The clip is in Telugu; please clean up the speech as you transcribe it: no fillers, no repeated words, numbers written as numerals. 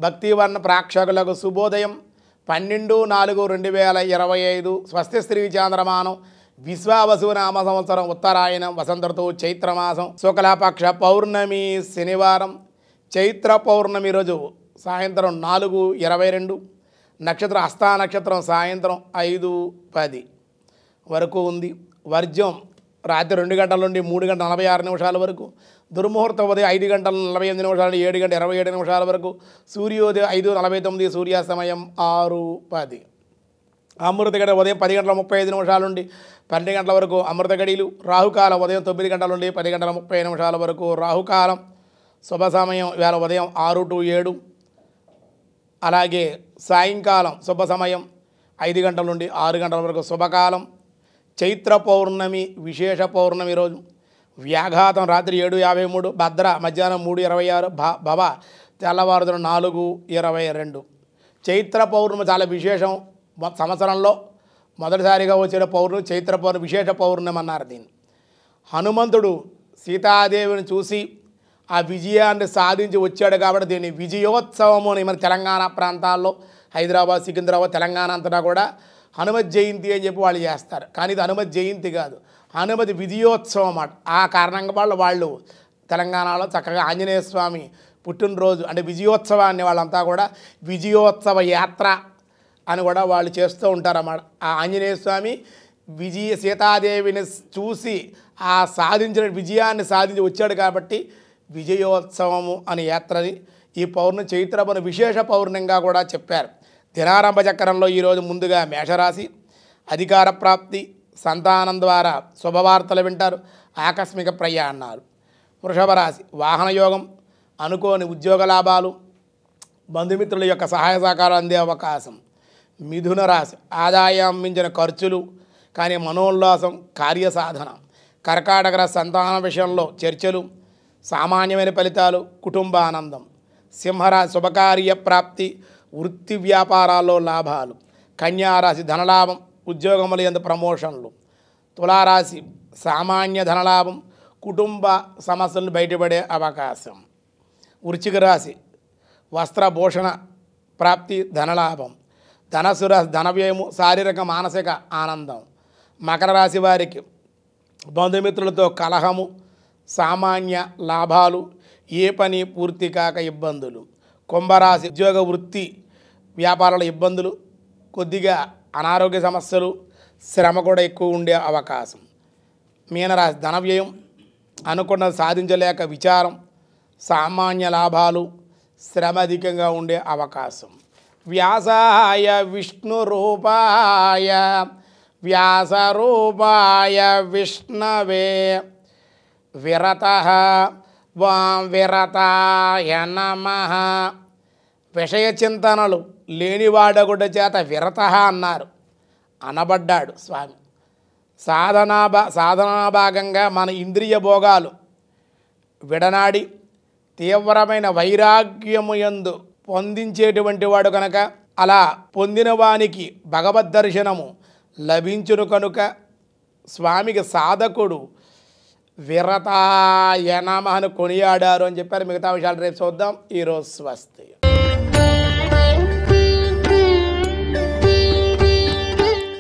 భక్తివర్ణ ప్రేక్షకులకు శుభోదయం 12/4/2025 స్వస్తి శ్రీ చాంద్రమానం విశ్వావసు నామ సంవత్సరం ఉత్తరాయణం వసంత ఋతువు చైత్రమాసం శుక్లపక్ష పౌర్ణమి శనివారం చైత్ర పౌర్ణమి రోజు సాయంత్రం 4:22 నక్షత్రం హస్తా నక్షత్రం సాయంత్రం 5:10 వరకు ఉంది. వర్జ్యం రాత్రి 2 గంటల నుండి 3 గంటల 46 నిమిషాల వరకు, దుర్ముహూర్తం ఉదయం 5 గంటల 48 నిమిషాల నుండి 7 గంటల 27 నిమిషాల వరకు, సూర్యోదయం 5:49, సూర్యాస్తమయం 6:10. అమృత గడియ ఉదయం 10 గంటల 35 నిమిషాల నుండి 12 గంటల వరకు అమృత గడియలు. రాహుకాలం ఉదయం 9 గంటల నుండి 10 గంటల 30 నిమిషాల వరకు రాహుకాలం. శుభ సమయం ఇవాళ ఉదయం 6 to 7. అలాగే సాయంకాలం శుభ సమయం 5 గంటల నుండి 6 గంటల వరకు శుభకాలం. చైత్ర పౌర్ణమి విశేష పౌర్ణమి రోజు వ్యాఘాతం రాత్రి 7:53, భద్ర మధ్యాహ్నం 3:26, భవ తెల్లవారుజామున 4:22. చైత్ర పౌర్ణమి చాలా విశేషం. సంవత్సరంలో మొదటిసారిగా వచ్చే పౌర్ణమి చైత్ర పౌర్ణమి విశేష పౌర్ణమి అన్నారు దీన్ని. హనుమంతుడు సీతాదేవిని చూసి ఆ విజయాన్ని సాధించి వచ్చాడు కాబట్టి దీన్ని విజయోత్సవము అని మన తెలంగాణ ప్రాంతాల్లో హైదరాబాద్, సికింద్రాబాద్, తెలంగాణ అంతటా కూడా హనుమత్ జయంతి అని చెప్పి వాళ్ళు చేస్తారు. కానీ ఇది హనుమత్ జయంతి కాదు, హనుమతి విజయోత్సవం అన్నమాట. ఆ కారణంగా వాళ్ళు తెలంగాణలో చక్కగా ఆంజనేయ స్వామి పుట్టినరోజు అంటే విజయోత్సవాన్ని వాళ్ళంతా కూడా విజయోత్సవ యాత్ర అని కూడా వాళ్ళు చేస్తూ ఉంటారన్నమాట. ఆ ఆంజనేయ స్వామి సీతాదేవిని చూసి ఆ సాధించిన విజయాన్ని సాధించి వచ్చాడు కాబట్టి విజయోత్సవము అనే యాత్రని ఈ పౌర్ణమి చైత్ర పౌర్ణమి విశేష పౌర్ణమిగా కూడా చెప్పారు. దినారంభ చక్రంలో ఈరోజు ముందుగా మేషరాశి, అధికార ప్రాప్తి, సంతానం ద్వారా శుభవార్తలు వింటారు, ఆకస్మిక ప్రయాణాలు. వృషభ రాశి వాహనయోగం, అనుకోని ఉద్యోగ లాభాలు, బంధుమిత్రుల యొక్క సహాయ సహకారం అందే అవకాశం. మిథున రాశి ఆదాయం మించిన ఖర్చులు కానీ మనోల్లాసం, కార్యసాధన. కర్కాటక రాశి సంతాన విషయంలో చర్చలు, సామాన్యమైన ఫలితాలు, కుటుంబ ఆనందం. సింహరాశి శుభకార్య ప్రాప్తి, వృత్తి వ్యాపారాల్లో లాభాలు. కన్యారాశి ధనలాభం, ఉద్యోగముల యందు ప్రమోషన్లు. తులారాశి సామాన్య ధనలాభం, కుటుంబ సమస్యలను బయటపడే అవకాశం. వృశ్చిక రాశి వస్త్రభూషణ ప్రాప్తి, ధనలాభం. ధనస్సు రాశి ధనవ్యయము, శారీరక మానసిక ఆనందం. మకర రాశి వారికి బంధుమిత్రులతో కలహము, సామాన్య లాభాలు, ఏ పని పూర్తి కాక ఇబ్బందులు. కుంభరాశి ఉద్యోగ వృత్తి వ్యాపారాల ఇబ్బందులు, కొద్దిగా అనారోగ్య సమస్యలు, శ్రమ కూడా ఎక్కువ ఉండే అవకాశం. మీనరాశి ధనవ్యయం, అనుకున్నది సాధించలేక విచారం, సామాన్య లాభాలు, శ్రమ అధికంగా ఉండే అవకాశం. వ్యాసాయ విష్ణురూపాయ వ్యాసరూపాయ విష్ణవే విరతాయ నమః. విషయ చింతనలు లేనివాడగుడ చేత విరత అన్నారు, అనబడ్డాడు స్వామి. సాధనా భాగంగా మన ఇంద్రియ భోగాలు విడనాడి తీవ్రమైన వైరాగ్యము యందు పొందించేటువంటి వాడు కనుక అలా పొందిన వానికి భగవద్ దర్శనము లభించును కనుక స్వామికి సాధకుడు విరతాయ నమః అని కొనియాడారు అని చెప్పారు. మిగతా విషయాలు రేపు చూద్దాం. ఈరోజు స్వస్తి.